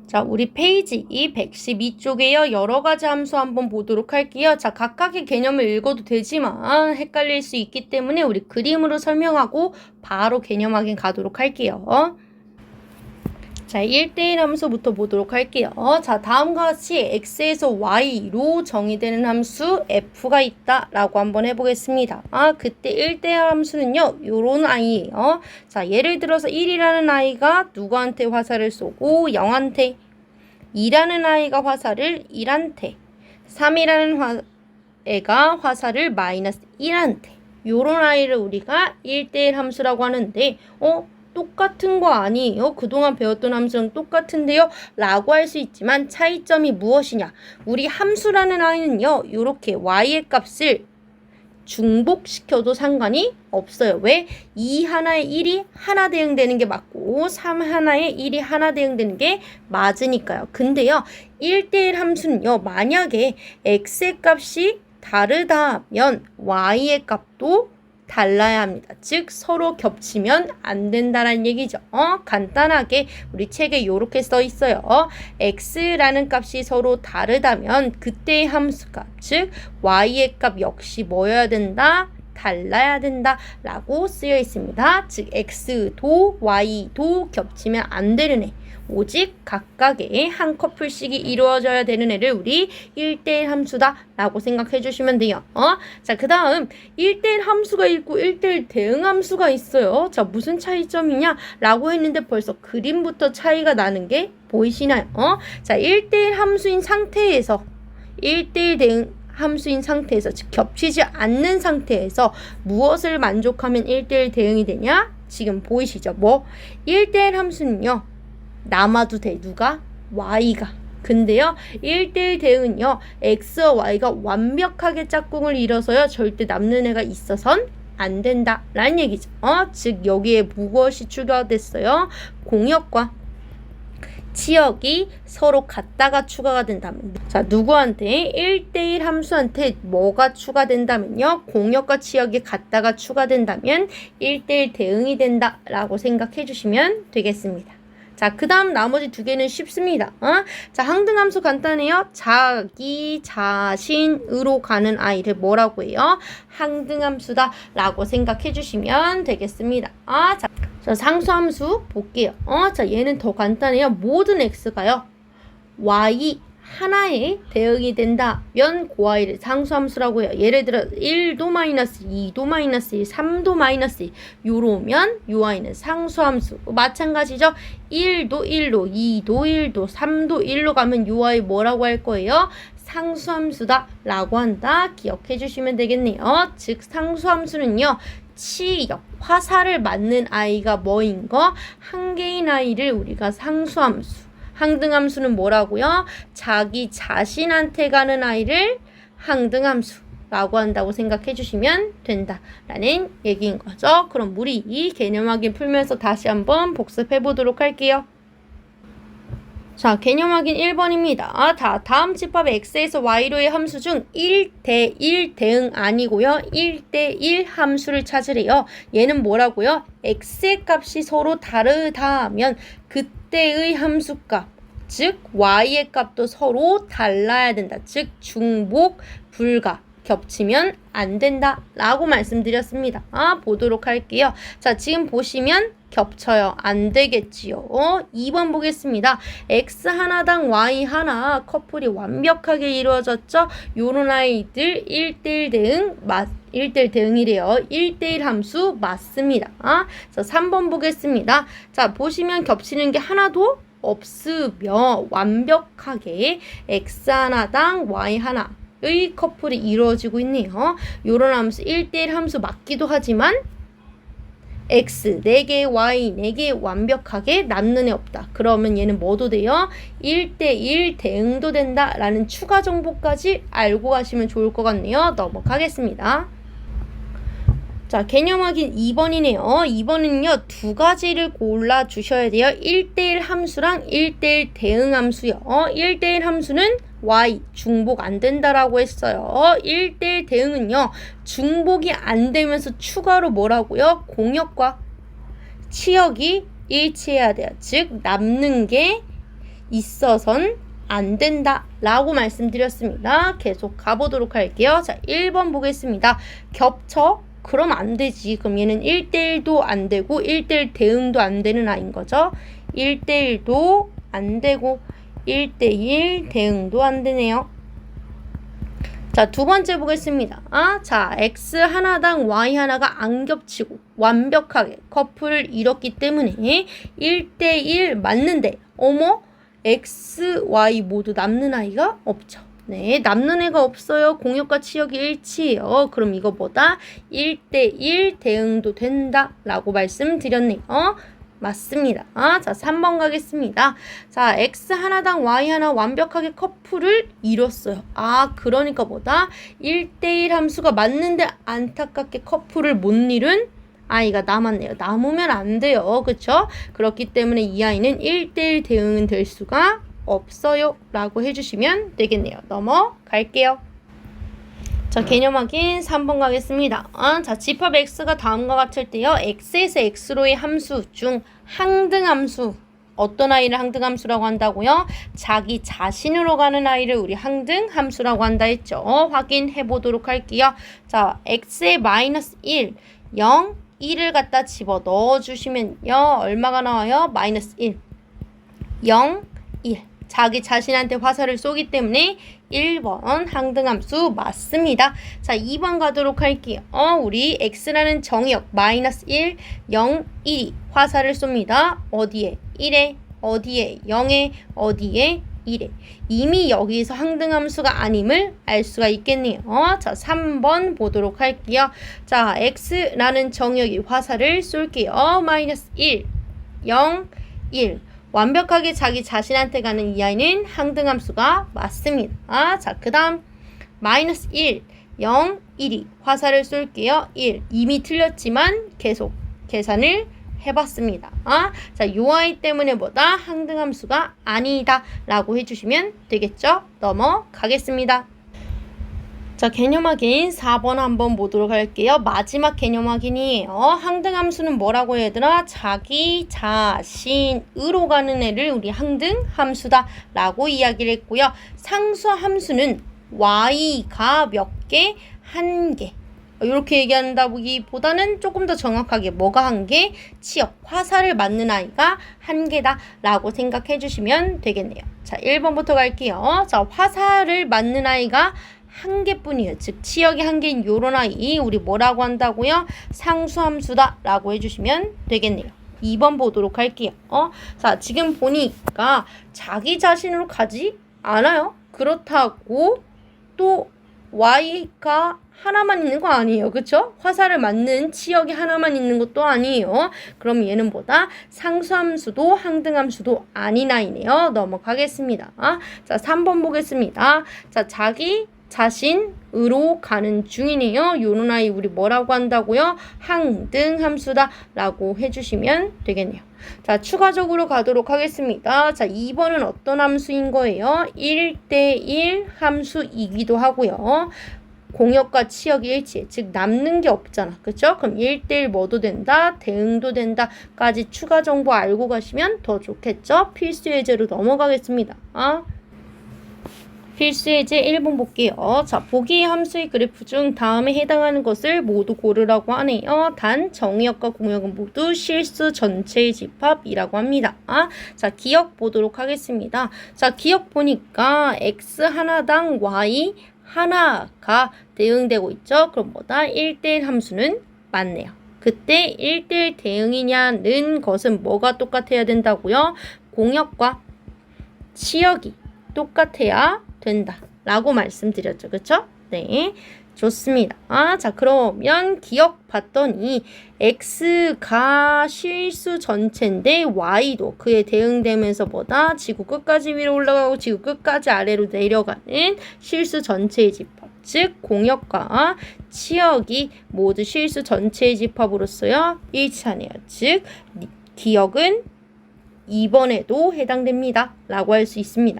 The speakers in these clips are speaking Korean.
자, 우리 페이지 112쪽에요. 여러 가지 함수 한번 보도록 할게요. 자, 각각의 개념을 읽어도 되지만 헷갈릴 수 있기 때문에 우리 그림으로 설명하고 바로 개념 확인 가도록 할게요. 자, 1대1 함수부터 보도록 할게요. 자, 다음과 같이 x에서 y로 정의되는 함수 f가 있다 라고 한번 해보겠습니다. 그때 1대1 함수는요, 요런 아이예요. 자, 예를 들어서 1이라는 아이가 누구한테 화살을 쏘고 0한테, 2라는 아이가 화살을 1한테, 3이라는 애가 화살을 마이너스 1한테, 요런 아이를 우리가 1대1 함수라고 하는데 똑같은 거 아니에요? 그동안 배웠던 함수랑 똑같은데요? 라고 할 수 있지만 차이점이 무엇이냐? 우리 함수라는 아이는요, 요렇게 y의 값을 중복시켜도 상관이 없어요. 왜? 2 하나에 1이 하나 대응되는 게 맞고 3 하나에 1이 하나 대응되는 게 맞으니까요. 근데요, 1대1 함수는요, 만약에 x의 값이 다르다면 y의 값도 달라야 합니다. 즉 서로 겹치면 안 된다는 얘기죠. 간단하게 우리 책에 이렇게 써 있어요. x라는 값이 서로 다르다면 그때의 함수값, 즉 y의 값 역시 뭐여야 된다? 달라야 된다 라고 쓰여 있습니다. 즉 x도 y도 겹치면 안 되는 애, 오직 각각의 한 커플씩이 이루어져야 되는 애를 우리 1대1 함수다 라고 생각해 주시면 돼요. 자, 그 다음 1대1 함수가 있고 1대1 대응 함수가 있어요. 자, 무슨 차이점이냐 라고 했는데 벌써 그림부터 차이가 나는 게 보이시나요? 자, 1대1 함수인 상태에서 1대1 대응 함수인 상태에서, 즉 겹치지 않는 상태에서 무엇을 만족하면 1대1 대응이 되냐? 지금 보이시죠? 1대1 함수는요, 남아도 돼. 누가? y가. 근데요, 1대1 대응은요, x와 y가 완벽하게 짝꿍을 이뤄서요, 절대 남는 애가 있어선 안 된다 라는 얘기죠. 즉 여기에 무엇이 추가됐어요? 공역과 치역이 서로 같다가 추가가 된다면, 자, 누구한테? 1대1 함수한테 뭐가 추가된다면요, 공역과 치역이 같다가 추가된다면 1대1 대응이 된다 라고 생각해 주시면 되겠습니다. 자, 그 다음 나머지 두 개는 쉽습니다. 자, 항등함수 간단해요. 자기 자신으로 가는 아이를 뭐라고 해요? 항등함수다 라고 생각해 주시면 되겠습니다. 자, 상수함수 볼게요. 자, 얘는 더 간단해요. 모든 x가요, y 하나에 대응이 된다면 그 아이를 상수함수라고 해요. 예를 들어 1도 마이너스 2도 마이너스 1, 3도 마이너스 1 요러면 요 아이는 상수함수. 마찬가지죠. 1도 1로, 2도 1도, 3도 1로 가면 요 아이 뭐라고 할 거예요? 상수함수다 라고 한다. 기억해 주시면 되겠네요. 즉 상수함수는요, 치역, 화살을 맞는 아이가 뭐인 거? 한 개인 아이를 우리가 상수함수. 항등함수는 뭐라고요? 자기 자신한테 가는 아이를 항등함수라고 한다고 생각해 주시면 된다라는 얘기인 거죠. 그럼 우리 이 개념 확인 풀면서 다시 한번 복습해 보도록 할게요. 자, 개념 확인 1번입니다. 다음 집합의 x에서 y로의 함수 중 1대1 대응 아니고요, 1대1 함수를 찾으래요. 얘는 뭐라고요? x의 값이 서로 다르다면 그때의 함수값, 즉 y의 값도 서로 달라야 된다. 즉 중복 불가, 겹치면 안 된다 라고 말씀드렸습니다. 보도록 할게요. 자, 지금 보시면 겹쳐요. 안 되겠지요. 2번 보겠습니다. x 하나당 y 하나 커플이 완벽하게 이루어졌죠. 요런 아이들 1대1 대응 1대1 대응이래요. 1대1 함수 맞습니다. 자, 3번 보겠습니다. 자, 보시면 겹치는 게 하나도 없으며 완벽하게 x 하나당 y 하나 의 커플이 이루어지고 있네요. 요런 함수 1대1 함수 맞기도 하지만 x 4개, y 4개 완벽하게 남는 애 없다. 그러면 얘는 뭐도 돼요? 1대1 대응도 된다 라는 추가 정보까지 알고 가시면 좋을 것 같네요. 넘어가겠습니다. 자, 개념 확인 2번이네요. 2번은요, 두 가지를 골라 주셔야 돼요. 1대1 함수랑 1대1 대응 함수요. 1대1 함수는 y 중복 안 된다라고 했어요. 1대1 대응은요, 중복이 안 되면서 추가로 뭐라고요? 공역과 치역이 일치해야 돼요. 즉 남는 게 있어선 안 된다 라고 말씀드렸습니다. 계속 가보도록 할게요. 자, 1번 보겠습니다. 겹쳐? 그럼 안 되지. 그럼 얘는 1대1도 안 되고 1대1 대응도 안 되는 아이인 거죠. 1대1도 안 되고 1대1 대응도 안 되네요. 자, 두 번째 보겠습니다. 자, x 하나당 y 하나가 안 겹치고 완벽하게 커플을 이뤘기 때문에 1대1 맞는데 어머? x, y 모두 남는 아이가 없죠. 네, 남는 애가 없어요. 공역과 치역이 일치해요. 그럼 이거보다 1대1 대응도 된다 라고 말씀드렸네요. 맞습니다. 자, 3번 가겠습니다. 자, x 하나당 y 하나 완벽하게 커플을 이뤘어요. 그러니까 뭐다? 1대1 함수가 맞는데 안타깝게 커플을 못 이룬 아이가 남았네요. 남으면 안 돼요. 그쵸? 그렇기 때문에 이 아이는 1대1 대응은 될 수가 없어요. 라고 해주시면 되겠네요. 넘어갈게요. 자, 개념 확인 3번 가겠습니다. 자, 집합 x가 다음과 같을 때요. x에서 x로의 함수 중 항등함수. 어떤 아이를 항등함수라고 한다고요? 자기 자신으로 가는 아이를 우리 항등함수라고 한다 했죠. 확인해 보도록 할게요. 자, x의 마이너스 1, 0, 1을 갖다 집어 넣어주시면요. 얼마가 나와요? 마이너스 1, 0, 1. 자기 자신한테 화살을 쏘기 때문에 1번 항등함수 맞습니다. 자, 2번 가도록 할게요. 우리 x라는 정의역 마이너스 1, 0, 1이 화살을 쏩니다. 어디에? 1에, 어디에? 0에, 어디에? 1에. 이미 여기서 항등함수가 아님을 알 수가 있겠네요. 자, 3번 보도록 할게요. 자, x라는 정의역이 화살을 쏠게요. 마이너스 1, 0, 1. 완벽하게 자기 자신한테 가는 이 아이는 항등함수가 맞습니다. 자, 그 다음 마이너스 1, 0, 1이 화살을 쏠게요. 1. 이미 틀렸지만 계속 계산을 해봤습니다. 자, 요 아이 때문에 뭐다? 항등함수가 아니다 라고 해주시면 되겠죠? 넘어가겠습니다. 자, 개념 확인 4번 한번 보도록 할게요. 마지막 개념 확인이에요. 항등함수는 뭐라고 해야 되나? 자기 자신으로 가는 애를 우리 항등함수다 라고 이야기를 했고요. 상수함수는 y가 몇 개? 한 개. 이렇게 얘기한다기보다는 조금 더 정확하게 뭐가 한 개? 치역, 화살을 맞는 아이가 한 개다 라고 생각해 주시면 되겠네요. 자, 1번부터 갈게요. 자, 화살을 맞는 아이가 한 개뿐이에요. 즉 치역이 한 개인 요런 아이 우리 뭐라고 한다고요? 상수함수다 라고 해주시면 되겠네요. 2번 보도록 할게요. 자, 지금 보니까 자기 자신으로 가지 않아요. 그렇다고 또 y가 하나만 있는 거 아니에요. 그쵸? 화살을 맞는 치역이 하나만 있는 것도 아니에요. 그럼 얘는 뭐다? 상수함수도 항등함수도 아닌 아이네요. 넘어가겠습니다. 자, 3번 보겠습니다. 자, 자기 자신으로 가는 중이네요. 요런 아이 우리 뭐라고 한다고요? 항등함수다 라고 해주시면 되겠네요. 자, 추가적으로 가도록 하겠습니다. 자, 2번은 어떤 함수인 거예요? 1대1 함수이기도 하고요. 공역과 치역이 일치해. 즉 남는 게 없잖아. 그쵸? 그럼 1대1 뭐도 된다? 대응도 된다. 까지 추가 정보 알고 가시면 더 좋겠죠? 필수 예제로 넘어가겠습니다. 필수 예제 1번 볼게요. 자, 보기 함수의 그래프 중 다음에 해당하는 것을 모두 고르라고 하네요. 단 정의역과 공역은 모두 실수 전체의 집합이라고 합니다. 자, 기억 보도록 하겠습니다. 자, 기억 보니까 x 하나당 y 하나가 대응되고 있죠. 그럼 뭐다? 1대1 함수는 맞네요. 그때 1대1 대응이냐는 것은 뭐가 똑같아야 된다고요? 공역과 치역이 똑같아야 된다 라고 말씀드렸죠. 그쵸? 네, 좋습니다. 자, 그러면 기억 봤더니 x가 실수 전체인데 y도 그에 대응되면서 뭐다? 지구 끝까지 위로 올라가고 지구 끝까지 아래로 내려가는 실수 전체의 집합. 즉 공역과 치역이 모두 실수 전체의 집합으로서요 일치하네요. 즉 기억은 2번에도 해당됩니다. 라고 할 수 있습니다.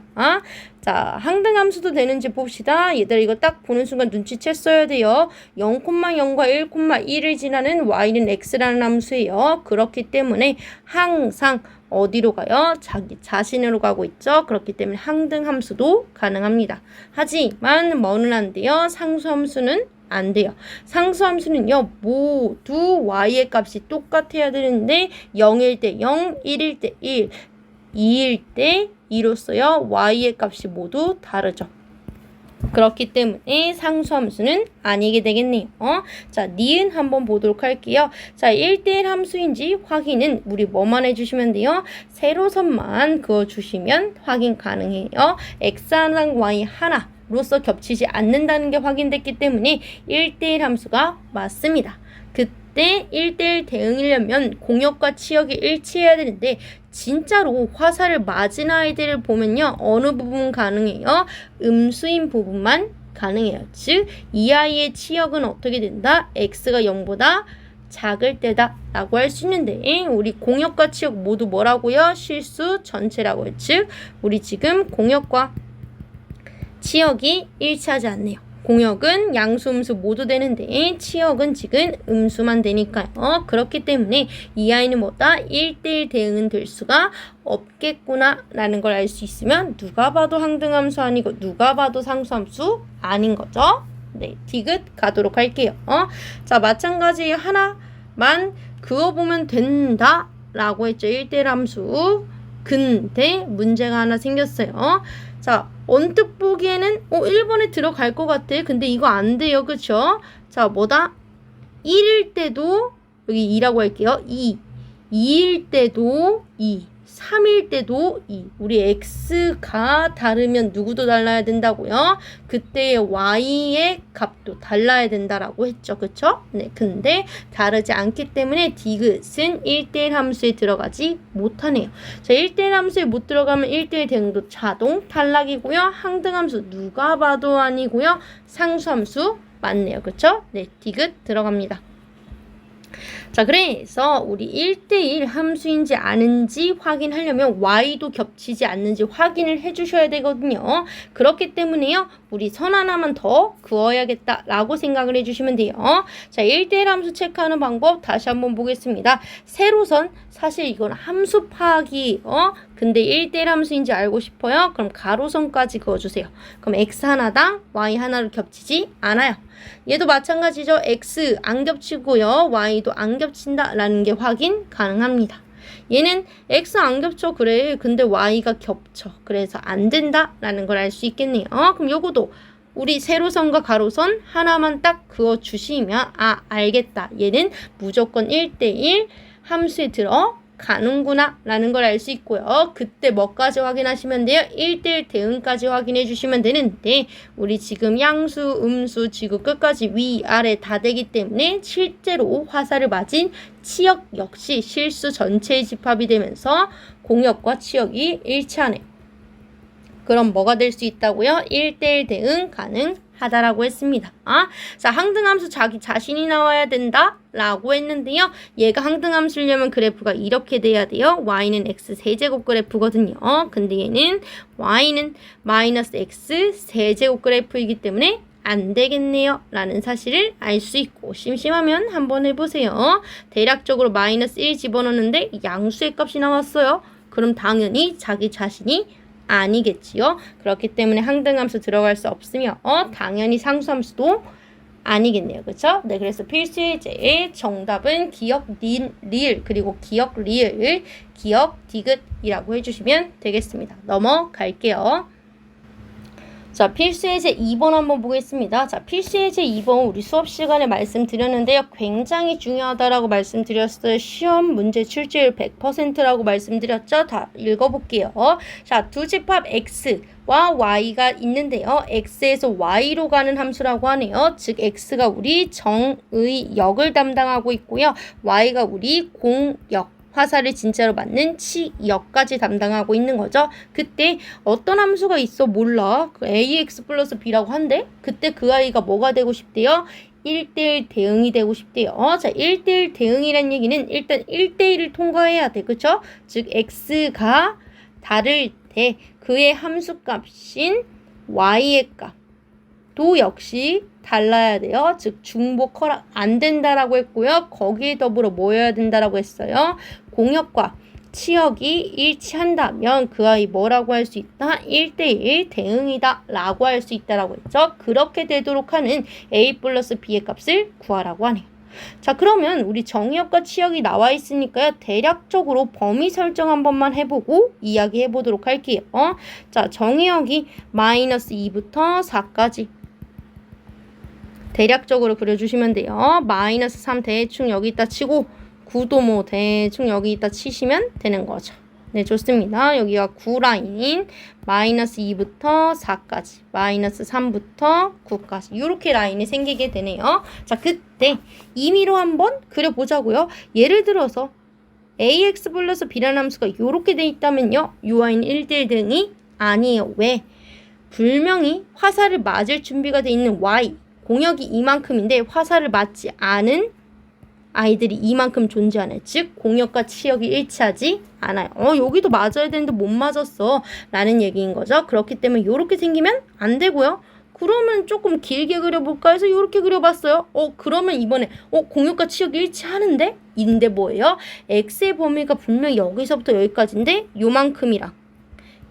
자, 항등함수도 되는지 봅시다. 얘들아 이거 딱 보는 순간 눈치챘어야 돼요. 0,0과 1,1을 지나는 y는 x라는 함수예요. 그렇기 때문에 항상 어디로 가요? 자기 자신으로 가고 있죠. 그렇기 때문에 항등함수도 가능합니다. 하지만 뭐는 안 돼요? 상수함수는 안 돼요. 상수함수는요, 모두 y의 값이 똑같아야 되는데 0일 때 0, 1일 때 1, 2일 때 2로서요, y의 값이 모두 다르죠. 그렇기 때문에 상수함수는 아니게 되겠네요. 자, 니은 한번 보도록 할게요. 자, 1대1 함수인지 확인은 우리 뭐만 해주시면 돼요? 세로선만 그어주시면 확인 가능해요. x하나랑 y 하나로서 겹치지 않는다는 게 확인됐기 때문에 1대1 함수가 맞습니다. 그때 1대1 대응이려면 공역과 치역이 일치해야 되는데 진짜로 화살을 맞은 아이들을 보면요. 어느 부분 가능해요? 음수인 부분만 가능해요. 즉, 이 아이의 치역은 어떻게 된다? x가 0보다 작을 때다 라고 할 수 있는데 우리 공역과 치역 모두 뭐라고요? 실수 전체라고요. 즉, 우리 지금 공역과 치역이 일치하지 않네요. 공역은 양수, 음수 모두 되는데 치역은 지금 음수만 되니까요. 그렇기 때문에 이 아이는 뭐다? 1대1 대응은 될 수가 없겠구나 라는 걸 알 수 있으면 누가 봐도 항등함수 아니고 누가 봐도 상수함수 아닌 거죠. 네, 디귿 가도록 할게요. 자, 마찬가지 하나만 그어보면 된다 라고 했죠. 1대1 함수. 근데 문제가 하나 생겼어요. 자, 언뜻 보기에는 1번에 들어갈 것 같아. 근데 이거 안 돼요. 그쵸? 자, 뭐다? 1일 때도 여기 2라고 할게요. 2일 때도 2, 3일 때도 2. 우리 x가 다르면 누구도 달라야 된다고요? 그때의 y의 값도 달라야 된다라고 했죠. 그쵸? 네, 근데 다르지 않기 때문에 디귿은 1대1 함수에 들어가지 못하네요. 자, 1대1 함수에 못 들어가면 1대1 대응도 자동 탈락이고요. 항등함수 누가 봐도 아니고요. 상수함수 맞네요. 그쵸? 네, 디귿 들어갑니다. 자, 그래서 우리 1대1 함수인지 아닌지 확인하려면 y도 겹치지 않는지 확인을 해주셔야 되거든요. 그렇기 때문에요. 우리 선 하나만 더 그어야겠다라고 생각을 해주시면 돼요. 자, 1대1 함수 체크하는 방법 다시 한번 보겠습니다. 세로선, 사실 이건 함수 파악이 근데 1대1 함수인지 알고 싶어요? 그럼 가로선까지 그어주세요. 그럼 x 하나당 y 하나로 겹치지 않아요. 얘도 마찬가지죠. x 안 겹치고요. y도 안 겹친다라는 게 확인 가능합니다. 얘는 x 안 겹쳐. 그래. 근데 y가 겹쳐. 그래서 안 된다라는 걸 알 수 있겠네요. 그럼 요거도 우리 세로선과 가로선 하나만 딱 그어주시면 알겠다. 얘는 무조건 1대1 함수에 들어가는구나 라는 걸 알 수 있고요. 그때 뭐까지 확인하시면 돼요? 1대1 대응까지 확인해 주시면 되는데 우리 지금 양수, 음수, 지구 끝까지 위, 아래 다 되기 때문에 실제로 화살을 맞은 치역 역시 실수 전체의 집합이 되면서 공역과 치역이 일치하네요. 그럼 뭐가 될 수 있다고요? 1대1 대응 가능하다라고 했습니다. 자, 항등함수 자기 자신이 나와야 된다 라고 했는데요. 얘가 항등함수려면 그래프가 이렇게 돼야 돼요. y는 x 세제곱 그래프거든요. 근데 얘는 y는 마이너스 x 세제곱 그래프이기 때문에 안 되겠네요 라는 사실을 알 수 있고, 심심하면 한번 해보세요. 대략적으로 마이너스 1 집어넣는데 양수의 값이 나왔어요. 그럼 당연히 자기 자신이 아니겠지요. 그렇기 때문에 항등함수 들어갈 수 없으며 당연히 상수함수도 아니겠네요. 그쵸? 네, 그래서 필수 예제의 정답은 기역 리을 그리고 기역 리을 기역 디귿이라고 해주시면 되겠습니다. 넘어갈게요. 자, 필수 예제 2번 한번 보겠습니다. 자, 필수 예제 2번 우리 수업 시간에 말씀드렸는데요. 굉장히 중요하다라고 말씀드렸어요. 시험 문제 출제율 100%라고 말씀드렸죠. 다 읽어볼게요. 자, 두 집합 x와 y가 있는데요. x에서 y로 가는 함수라고 하네요. 즉, x가 우리 정의 역을 담당하고 있고요. y가 우리 공역, 화살을 진짜로 맞는 치역까지 담당하고 있는 거죠. 그때 어떤 함수가 있어? 몰라. 그 ax 플러스 b라고 한대? 그때 그 아이가 뭐가 되고 싶대요? 1대1 대응이 되고 싶대요. 자, 1대1 대응이란 얘기는 일단 1대1을 통과해야 돼. 그쵸? 즉, x가 다를 때 그의 함수값인 y의 값도 역시 달라야 돼요. 즉, 중복 허락 안 된다라고 했고요. 거기에 더불어 뭐 해야 된다라고 했어요? 공역과 치역이 일치한다면 그 아이 뭐라고 할 수 있다? 1대1 대응이다 라고 할 수 있다라고 했죠. 그렇게 되도록 하는 A 플러스 B의 값을 구하라고 하네요. 자, 그러면 우리 정의역과 치역이 나와 있으니까요. 대략적으로 범위 설정 한 번만 해보고 이야기해 보도록 할게요. 자, 정의역이 마이너스 2부터 4까지 대략적으로 그려주시면 돼요. 마이너스 3 대충 여기다 치고 9도 뭐 대충 여기다 치시면 되는 거죠. 네, 좋습니다. 여기가 9라인, 마이너스 2부터 4까지, 마이너스 3부터 9까지 이렇게 라인이 생기게 되네요. 자, 그때 임의로 한번 그려보자고요. 예를 들어서 ax 플러스 b라는 함수가 이렇게 돼 있다면요. 요 아이는 1대1 대응이 아니에요. 왜? 분명히 화살을 맞을 준비가 돼 있는 y, 공역이 이만큼인데 화살을 맞지 않은 아이들이 이만큼 존재하는, 즉 공역과 치역이 일치하지 않아요. 여기도 맞아야 되는데 못 맞았어 라는 얘기인 거죠. 그렇기 때문에 이렇게 생기면 안 되고요. 그러면 조금 길게 그려볼까 해서 이렇게 그려봤어요. 그러면 이번에 공역과 치역이 일치하는데? 인데 뭐예요? x의 범위가 분명히 여기서부터 여기까지인데 요만큼이랑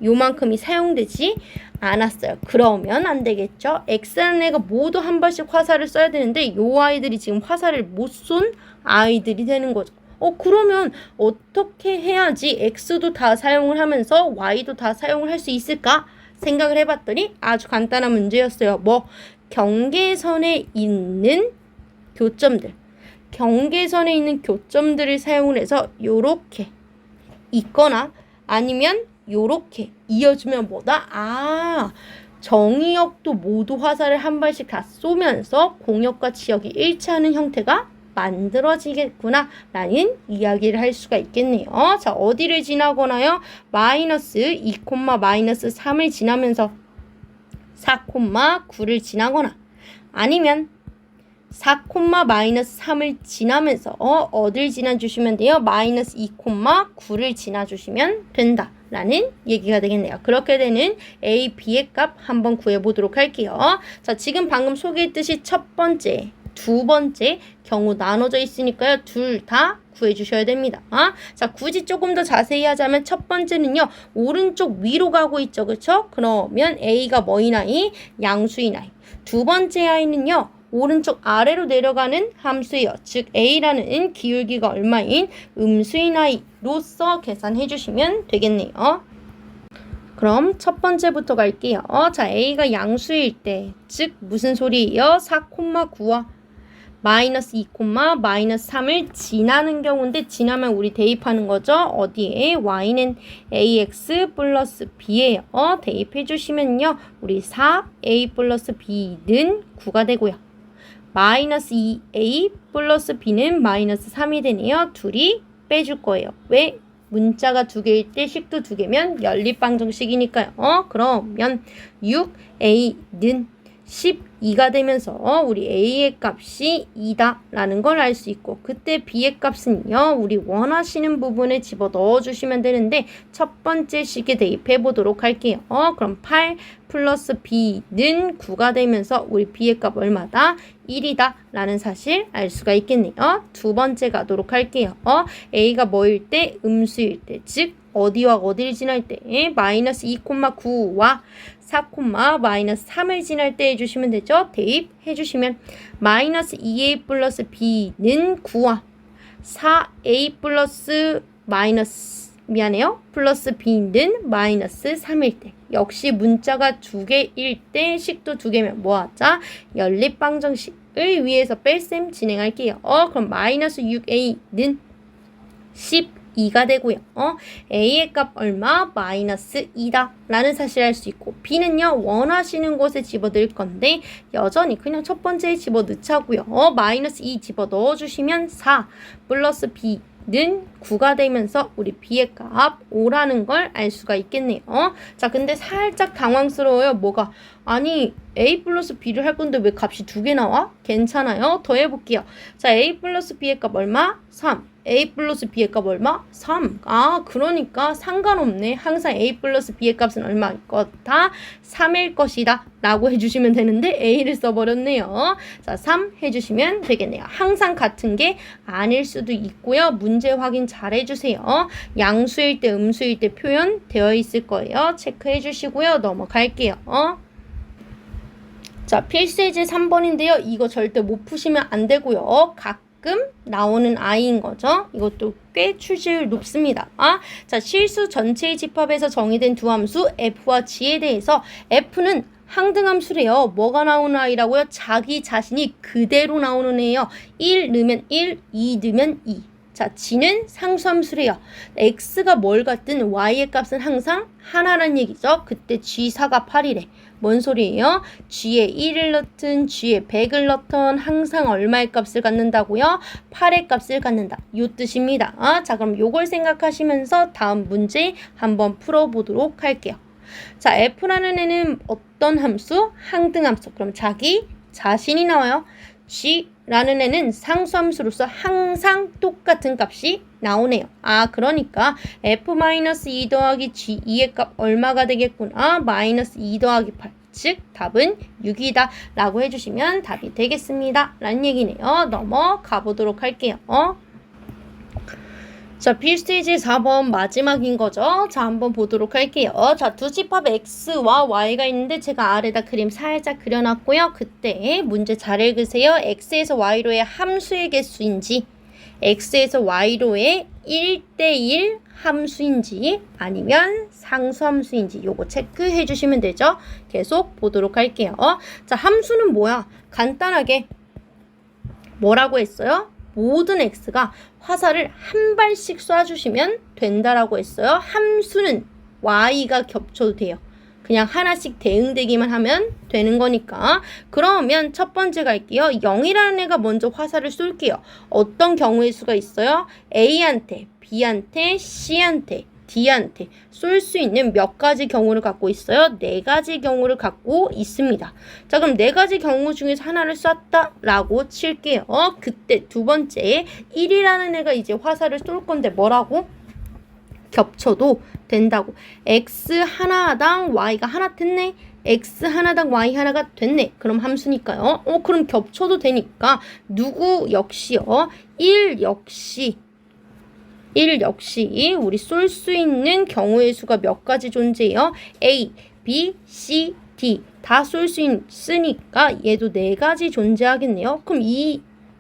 요만큼이 사용되지 않았어요. 그러면 안 되겠죠. x라는 애가 모두 한 발씩 화살을 써야 되는데 요 아이들이 지금 화살을 못 쏜 아이들이 되는 거죠. 그러면 어떻게 해야지 x도 다 사용을 하면서 y도 다 사용을 할 수 있을까 생각을 해봤더니 아주 간단한 문제였어요. 경계선에 있는 교점들, 경계선에 있는 교점들을 사용을 해서 요렇게 있거나 아니면 요렇게 이어주면 뭐다? 정의역도 모두 화살을 한 발씩 다 쏘면서 공역과 치역이 일치하는 형태가 만들어지겠구나 라는 이야기를 할 수가 있겠네요. 자, 어디를 지나거나요? 마이너스 2, 마이너스 3을 지나면서 4, 9를 지나거나 아니면 4, 마이너스 3을 지나면서 어딜 지나주시면 돼요? 마이너스 2, 9를 지나주시면 된다 라는 얘기가 되겠네요. 그렇게 되는 A, B의 값 한번 구해보도록 할게요. 자, 지금 방금 소개했듯이 첫 번째, 두 번째 경우 나눠져 있으니까요. 둘 다 구해주셔야 됩니다. 자, 굳이 조금 더 자세히 하자면 첫 번째는요. 오른쪽 위로 가고 있죠. 그쵸? 그러면 A가 뭐인 아이? 양수인 아이. 두 번째 아이는요. 오른쪽 아래로 내려가는 함수예요. 즉 A라는 기울기가 얼마인 음수인 아이로서 계산해 주시면 되겠네요. 그럼 첫 번째부터 갈게요. 자, A가 양수일 때, 즉 무슨 소리예요? 4, 9와 마이너스 2, 마이너스 3을 지나는 경우인데 지나면 우리 대입하는 거죠. 어디에? y는 ax 플러스 b예요. 대입해 주시면요. 우리 4a 플러스 b는 9가 되고요. 마이너스 2a 플러스 b는 마이너스 3이 되네요. 둘이 빼줄 거예요. 왜? 문자가 두 개일 때 식도 두 개면 연립방정식이니까요. 그러면 6a는 12가 되면서 우리 A의 값이 2다 라는 걸 알 수 있고, 그때 B의 값은요 우리 원하시는 부분에 집어 넣어 주시면 되는데 첫 번째 식에 대입해 보도록 할게요. 그럼 8 플러스 B는 9가 되면서 우리 B의 값 얼마다? 1이다 라는 사실 알 수가 있겠네요. 두 번째 가도록 할게요. A가 뭐일 때? 음수일 때, 즉 어디와 어디를 지날 때? 마이너스 2, 9와 4, 마이너스 3을 지날 때 해주시면 되죠. 대입해 주시면 마이너스 2a 플러스 b는 9와 4a 플러스 플러스 b는 마이너스 3일 때, 역시 문자가 두 개일 때 식도 두 개면 뭐하자? 연립방정식을 위해서 뺄셈 진행할게요. 그럼 마이너스 6a는 12가 되고요. A의 값 얼마? 마이너스 2다 라는 사실 알 수 있고, B는요 원하시는 곳에 집어넣을 건데 여전히 그냥 첫 번째에 집어넣자고요. 마이너스 2 집어넣어 주시면 4 플러스 B는 9가 되면서 우리 B의 값 5라는 걸 알 수가 있겠네요. 자, 근데 살짝 당황스러워요. 뭐가? 아니 a 플러스 b를 할 건데 왜 값이 두 개 나와? 괜찮아요. 더 해볼게요. 자, a 플러스 b의 값 얼마? 3. a 플러스 b의 값 얼마? 3. 아, 그러니까 상관없네. 항상 a 플러스 b의 값은 얼마일 거다? 3일 것이다 라고 해주시면 되는데 a를 써버렸네요. 자, 3 해주시면 되겠네요. 항상 같은 게 아닐 수도 있고요. 문제 확인 잘 해주세요. 양수일 때 음수일 때 표현 되어 있을 거예요. 체크해 주시고요. 넘어갈게요. 자, 필수예제 3번인데요. 이거 절대 못 푸시면 안 되고요. 가끔 나오는 아이인 거죠. 이것도 꽤 출제율 높습니다. 자, 실수 전체의 집합에서 정의된 두 함수 f와 g에 대해서 f는 항등함수래요. 뭐가 나오는 아이라고요? 자기 자신이 그대로 나오는 애예요. 1 넣으면 1, 2 넣으면 2. 자, g는 상수함수래요. x가 뭘 같든 y의 값은 항상 하나란 얘기죠. 그때 g4가 8이래. 뭔 소리예요? g에 1을 넣든 g에 100을 넣든 항상 얼마의 값을 갖는다고요? 8의 값을 갖는다. 요 뜻입니다. 자, 그럼 요걸 생각하시면서 다음 문제 한번 풀어보도록 할게요. 자, f라는 애는 어떤 함수? 항등함수. 그럼 자기 자신이 나와요. g라는 애는 상수함수로서 항상 똑같은 값이 나오네요. 그러니까 f-2 더하기 g2의 값 얼마가 되겠구나? 마이너스 2 더하기 8. 즉 답은 6이다 라고 해주시면 답이 되겠습니다 라는 얘기네요. 넘어가 보도록 할게요. 자, 필수예제 4번 마지막인 거죠. 자, 한번 보도록 할게요. 자, 두 집합 x와 y가 있는데 제가 아래다 그림 살짝 그려놨고요. 그때 문제 잘 읽으세요. x에서 y로의 함수의 개수인지 x에서 y로의 1대1 함수인지 아니면 상수함수인지 요거 체크해 주시면 되죠. 계속 보도록 할게요. 자, 함수는 뭐야? 간단하게 뭐라고 했어요? 모든 x가 화살을 한 발씩 쏴주시면 된다라고 했어요. 함수는 y가 겹쳐도 돼요. 그냥 하나씩 대응되기만 하면 되는 거니까. 그러면 첫 번째 갈게요. 0이라는 애가 먼저 화살을 쏠게요. 어떤 경우의 수가 있어요? A한테, B한테, C한테, D한테 쏠 수 있는 몇 가지 경우를 갖고 있어요? 네 가지 경우를 갖고 있습니다. 자, 그럼 네 가지 경우 중에서 하나를 쐈다라고 칠게요. 그때 두 번째 1이라는 애가 이제 화살을 쏠 건데 뭐라고? 겹쳐도 된다고. x 하나당 y가 하나 됐네. x 하나당 y 하나가 됐네. 그럼 함수니까요. 그럼 겹쳐도 되니까 누구 역시요. 1 역시 우리 쏠 수 있는 경우의 수가 몇 가지 존재해요? A, B, C, D 다 쏠 수 있으니까 얘도 네 가지 존재하겠네요. 그럼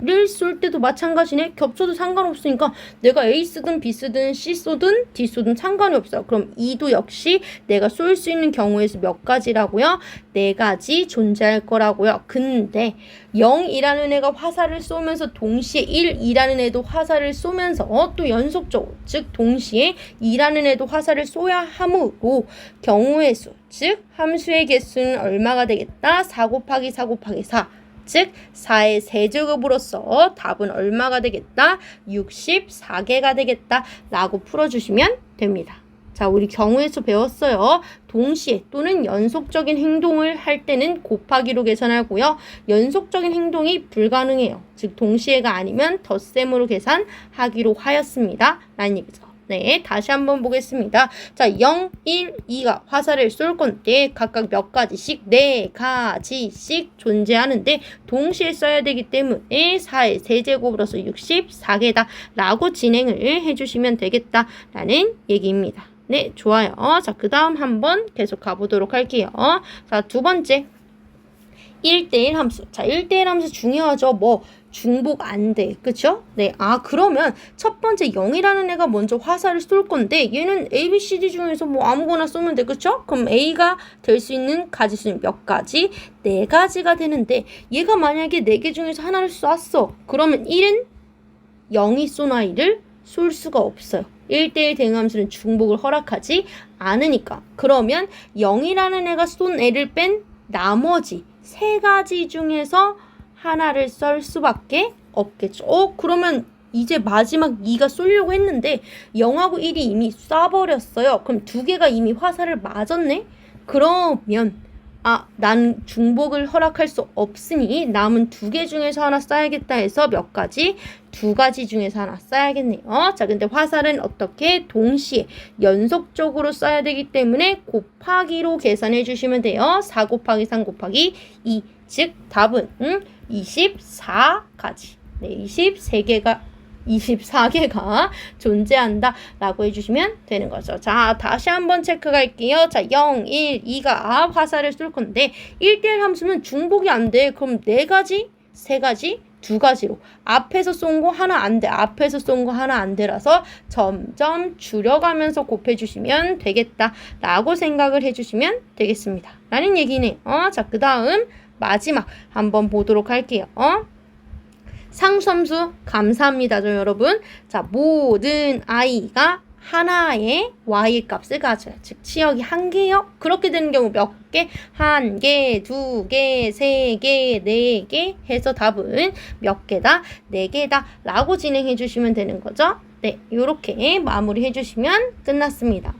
를 쏠 때도 마찬가지네. 겹쳐도 상관없으니까 내가 A 쓰든 B 쓰든 C 쏘든 D 쏘든 상관이 없어요. 그럼 2도 역시 내가 쏠 수 있는 경우에서 몇 가지라고요? 네 가지 존재할 거라고요. 근데 0이라는 애가 화살을 쏘면서 동시에 1이라는 애도 화살을 쏘면서 또 연속적으로 즉 동시에 2라는 애도 화살을 쏘야 하므로 경우의 수 즉 함수의 개수는 얼마가 되겠다? 4 곱하기 4 곱하기 4 즉 4의 세제곱으로서 답은 얼마가 되겠다? 64개가 되겠다 라고 풀어주시면 됩니다. 자, 우리 경우의 수 배웠어요. 동시에 또는 연속적인 행동을 할 때는 곱하기로 계산하고요. 연속적인 행동이 불가능해요. 즉 동시에가 아니면 덧셈으로 계산하기로 하였습니다 라는 얘기죠. 네, 다시 한번 보겠습니다. 자, 0, 1, 2가 화살을 쏠 건데 각각 몇 가지씩, 네 가지씩 존재하는데 동시에 써야 되기 때문에 4의 세제곱으로서 64개다 라고 진행을 해주시면 되겠다 라는 얘기입니다. 네, 좋아요. 자, 그 다음 한번 계속 가보도록 할게요. 자, 두 번째 1대1 함수. 자, 1대1 함수 중요하죠. 중복 안 돼. 그쵸? 네. 그러면 첫 번째 0이라는 애가 먼저 화살을 쏠 건데 얘는 A, B, C, D 중에서 아무거나 쏘면 돼. 그쵸? 그럼 A가 될 수 있는 가지수는 몇 가지? 네 가지가 되는데 얘가 만약에 4개 중에서 하나를 쐈어. 그러면 1은 0이 쏜 아이를 쏠 수가 없어요. 1대1 대응함수는 중복을 허락하지 않으니까. 그러면 0이라는 애가 쏜 애를 뺀 나머지 3가지 중에서 하나를 쏠 수밖에 없겠죠. 그러면 이제 마지막 2가 쏘려고 했는데 0하고 1이 이미 쏴버렸어요. 그럼 2개가 이미 화살을 맞았네? 그러면 난 중복을 허락할 수 없으니 남은 2개 중에서 하나 써야겠다 해서 몇 가지? 2가지 중에서 하나 써야겠네요. 자, 근데 화살은 어떻게? 동시에 연속적으로 써야 되기 때문에 곱하기로 계산해 주시면 돼요. 4 곱하기 3 곱하기 2. 즉 답은 24가지. 네, 24개가 존재한다 라고 해주시면 되는 거죠. 자, 다시 한번 체크할게요. 자, 0, 1, 2가 화살을 쏠 건데 1대1 함수는 중복이 안 돼. 그럼 4가지, 3가지, 2가지로 앞에서 쏜 거 하나 안 돼. 앞에서 쏜 거 하나 안 돼라서 점점 줄여가면서 곱해주시면 되겠다 라고 생각을 해주시면 되겠습니다. 라는 얘기네요. 자, 그 다음 마지막 한번 보도록 할게요. 상수함수 감사합니다죠, 여러분. 자, 모든 i가 하나의 y 값을 가져요. 즉 치역이 1개요. 그렇게 되는 경우 몇 개? 1개, 2개, 3개, 4개 해서 답은 몇 개다? 4개다 라고 진행해 주시면 되는 거죠. 네, 요렇게 마무리해 주시면 끝났습니다.